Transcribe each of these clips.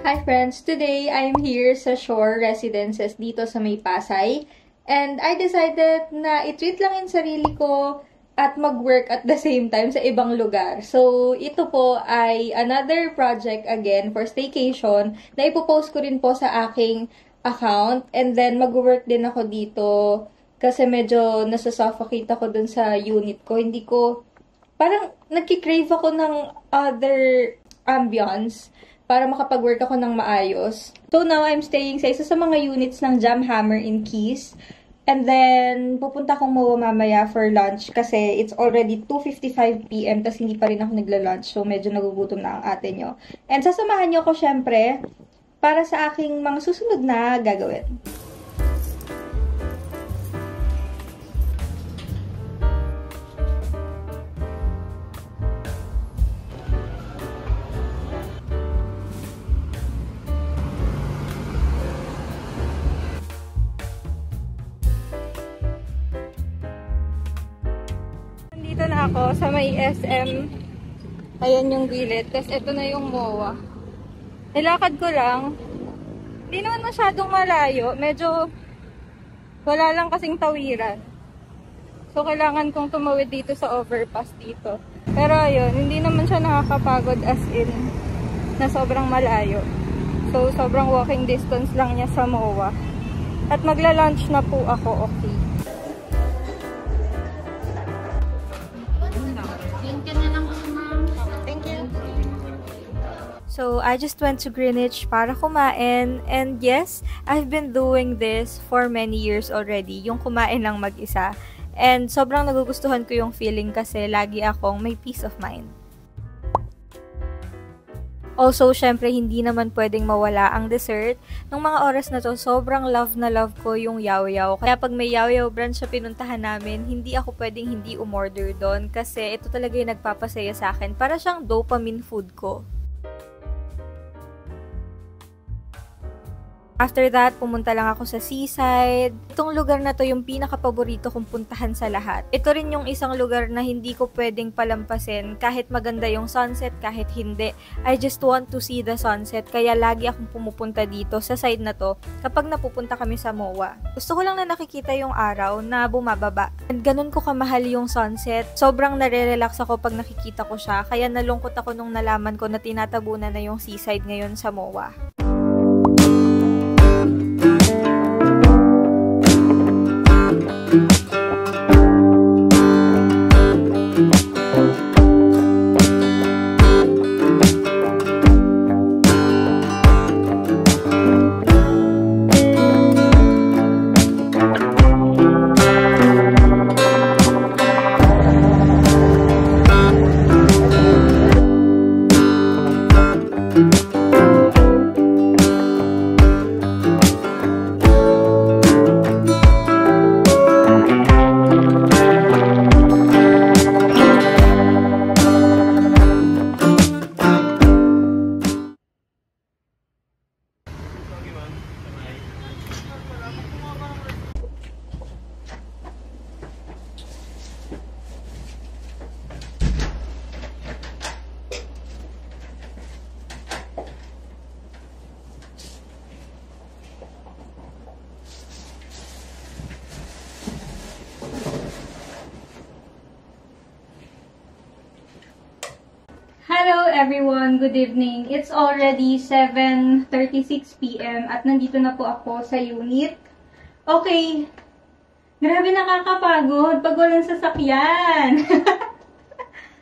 Hi friends! Today, I'm here sa Shore Residences dito sa May Pasay. And I decided na i-treat lang yung sarili ko at mag-work at the same time sa ibang lugar. So, ito po ay another project again for staycation na ipopost ko rin po sa aking account. And then, mag-work din ako dito kasi medyo nasusuffocate ako dun sa unit ko. Hindi ko, parang nagki-crave ako ng other ambience para makapag-work ako ng maayos. So now, I'm staying sa isa sa mga units ng Jamhammer in Keys. And then, pupunta akong MOA mamaya for lunch kasi it's already 2:55 PM tapos hindi pa rin ako nagla-lunch. So, medyo nagugutom na ang ate nyo. And sasamahan nyo ako syempre para sa aking mga susunod na gagawin. Dito na ako sa may SM. Ayan yung gilid. Tapos ito na yung MOA. Nilakad ko lang. Hindi naman masyadong malayo. Medyo wala lang kasing tawiran. So, kailangan kong tumawid dito sa overpass dito. Pero ayun, hindi naman siya nakakapagod as in na sobrang malayo. So, sobrang walking distance lang niya sa MOA. At magla-lunch na po ako, okay. So, I just went to Greenwich para kumain. And yes, I've been doing this for many years already. Yung kumain lang mag-isa. And sobrang nagugustuhan ko yung feeling kasi lagi akong may peace of mind. Also, syempre, hindi naman pwedeng mawala ang dessert. Nung mga oras na to, sobrang love na love ko yung yaw-yaw. Kaya pag may yaw-yaw brunch sa pinuntahan namin, hindi ako pwedeng hindi umorder doon. Kasi ito talaga yung nagpapasaya sa akin. Para siyang dopamine food ko. After that, pumunta lang ako sa seaside. Itong lugar na to yung pinaka-paborito kong puntahan sa lahat. Ito rin yung isang lugar na hindi ko pwedeng palampasin kahit maganda yung sunset, kahit hindi. I just want to see the sunset, kaya lagi akong pumupunta dito sa side na to kapag napupunta kami sa MOA. Gusto ko lang na nakikita yung araw na bumababa. And ganun ko kamahal yung sunset. Sobrang nare-relax ako pag nakikita ko siya, kaya nalungkot ako nung nalaman ko na tinatabunan na yung seaside ngayon sa MOA. Hello everyone! Good evening! It's already 7:36 PM at nandito na po ako sa unit. Okay, grabe nakakapagod pag walang sasakyan.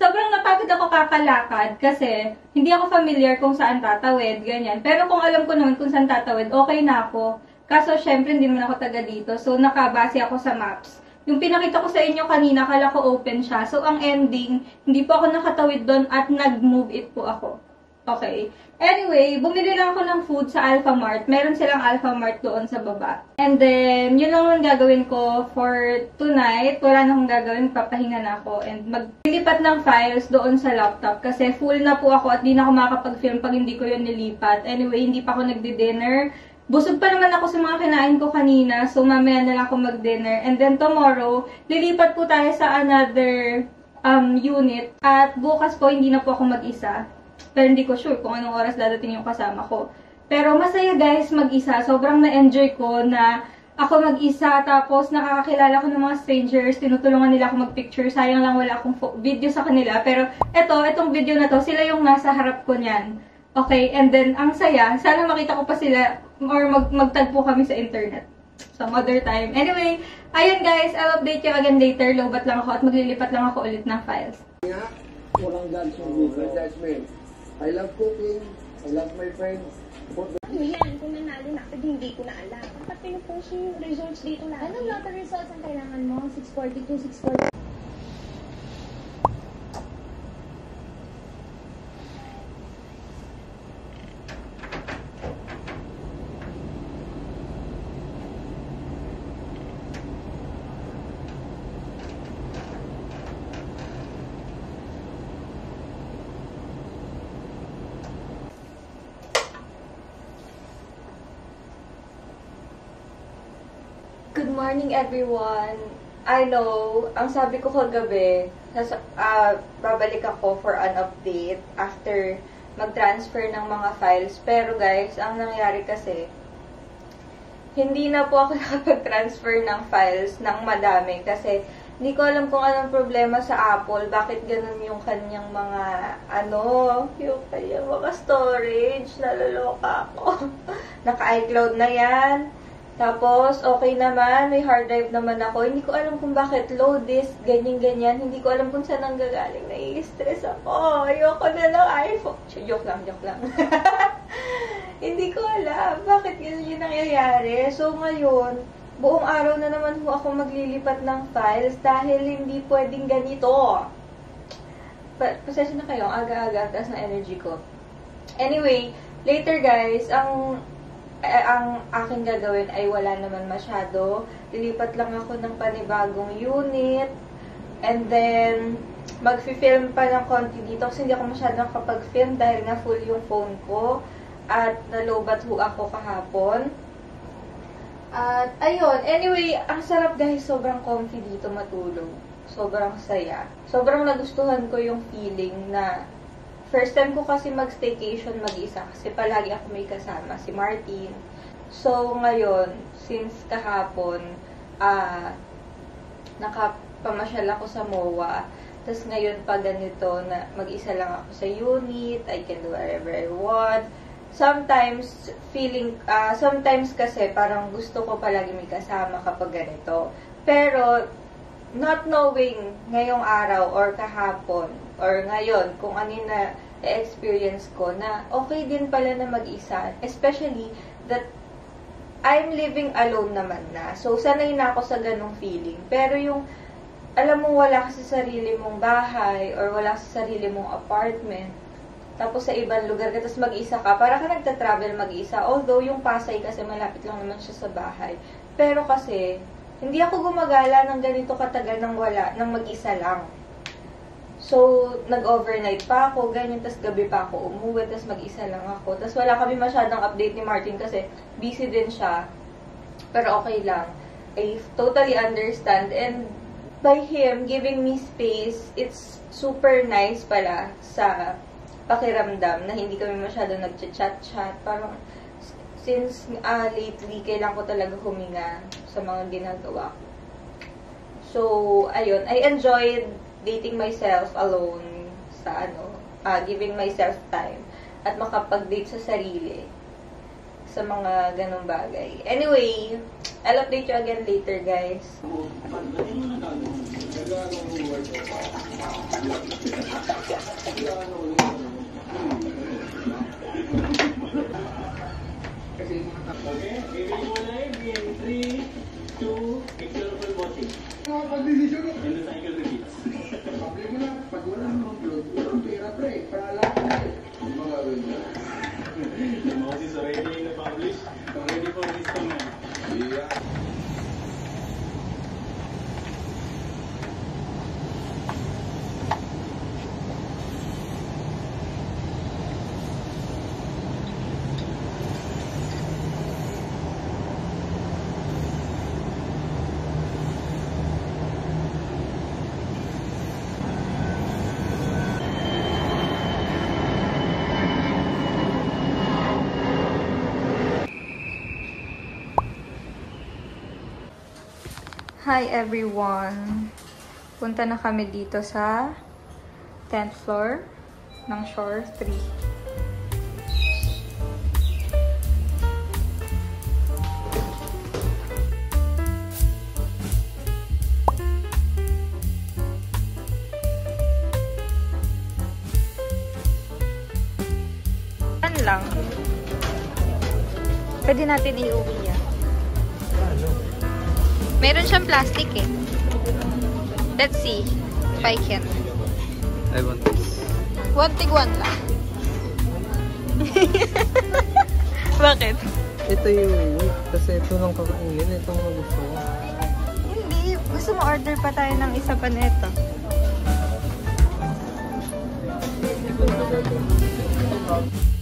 Sobrang napagod ako kakalakad kasi hindi ako familiar kung saan tatawid, ganyan. Pero kung alam ko naman kung saan tatawid, okay na ako. Kaso syempre hindi naman ako taga dito, so nakabase ako sa maps. Yung pinakita ko sa inyo kanina, kala ko open siya. So, ang ending, hindi po ako nakatawid doon at nag-move it po ako. Okay. Anyway, bumili lang ako ng food sa Alfamart. Meron silang Alfamart doon sa baba. And then, yun lang ang gagawin ko for tonight. Wala na akong gagawin, papahinga na ako. And maglilipat ng files doon sa laptop kasi full na po ako at di na ako makakapag-film pag hindi ko yun nilipat. Anyway, hindi pa ako nagdi-dinner. Busog pa naman ako sa mga kinain ko kanina, so mamaya na lang ako mag-dinner. And then tomorrow, lilipat po tayo sa another unit. At bukas po, hindi na po ako mag-isa. Pero hindi ko sure kung anong oras dadating yung kasama ko. Pero masaya guys mag-isa. Sobrang na-enjoy ko na ako mag-isa, tapos nakakakilala ko ng mga strangers, tinutulungan nila ako mag-picture. Sayang lang wala akong video sa kanila. Pero itong video na to, sila yung nasa harap ko niyan. Okay, and then ang saya, sana makita ko pa sila or magtagpo kami sa internet some other time. Anyway, ayun guys, I'll update you again later. Lobat lang ako at maglilipat lang ako ulit ng files. Walang judgment. I love cooking. I love my friends. Ano yan? Kung nanalo na ako, hindi ko na alam. Dapat pinupost yung results dito lagi. Anong lottery results ang kailangan mo? 642, 642. Good morning, everyone. I know, ang sabi ko kagabi, babalik ako for an update after mag-transfer ng mga files. Pero guys, ang nangyari kasi, hindi na po ako nakapag-transfer ng files ng madami kasi hindi ko alam kung anong problema sa Apple. Bakit ganun yung kanyang mga, yung kanyang mga storage. Naloloka ako. Naka-iCloud na yan. Tapos, okay naman, may hard drive naman ako. Hindi ko alam kung bakit low disk, ganyan-ganyan. Hindi ko alam kung saan ang gagaling. Nai-stress ako. Ayoko na ng iPhone. Joke lang. Hindi ko alam bakit ganyan yung nangyayari. So, ngayon, buong araw na naman po ako maglilipat ng files dahil hindi pwedeng ganito. Pasensya na kayo, aga-aga, taas na energy ko. Anyway, later guys, ang aking gagawin ay wala naman masyado. Lilipat lang ako ng panibagong unit. And then, mag-film pa ng konti dito kasi hindi ako masyadong kapag-film dahil nga full yung phone ko. At nalobat ho ako kahapon. At, ayun. Anyway, ang sarap guys. Sobrang comfy dito matulog. Sobrang saya. Sobrang nagustuhan ko yung feeling na first time ko kasi mag-staycation mag-isa kasi palagi ako may kasama, si Martin. So, ngayon, since kahapon, nakapamasyal ako sa MOA. Tapos ngayon pa ganito, na mag-isa lang ako sa unit, I can do whatever I want. Sometimes, sometimes kasi parang gusto ko palagi may kasama kapag ganito. Pero, not knowing ngayong araw or kahapon or ngayon kung ano yung na-experience ko na okay din pala na mag-isa. Especially that I'm living alone naman na. So, sanay na ako sa ganong feeling. Pero yung, alam mo, wala ka sa sarili mong bahay or wala sa sarili mong apartment. Tapos sa ibang lugar ka, tapos mag-isa ka. Para ka nagta-travel mag-isa. Although, yung Pasay kasi malapit lang naman siya sa bahay. Pero kasi, hindi ako gumagala ng ganito katagal nang mag-isa lang. So, nag-overnight pa ako, ganyan, tas gabi pa ako umuwi, tas mag-isa lang ako. Tas wala kami masyadong update ni Martin kasi busy din siya. Pero okay lang. I totally understand. And by him giving me space, it's super nice pala sa pakiramdam na hindi kami masyadong nag-chat-chat. Parang, since lately, kailangan ko talaga huminga sa mga ginagawa ko. So, ayun, I enjoyed dating myself alone sa giving myself time at makapag-date sa sarili sa mga ganong bagay. Anyway, I'll update you again later, guys. Okay, giving you live in 3, 2, picture full watching. Pag-decision ko. And the cycle repeats. Problema na, pag wala nang upload, walang pera pre. Para lang mga ganyan. The mouse is already in the publish. Ready for this command. Yeah. Hi everyone! Punta na kami dito sa 10th floor ng Shore 3. Lang. Pwede natin iuwi yan. Meron siyang plastic eh. Let's see if I can. I want this. One tig one lang. Bakit? Ito yung kasi ito lang kakainin. Ito ang gusto ko. Hindi. Gusto mo order pa tayo ng isa pa nito. Ito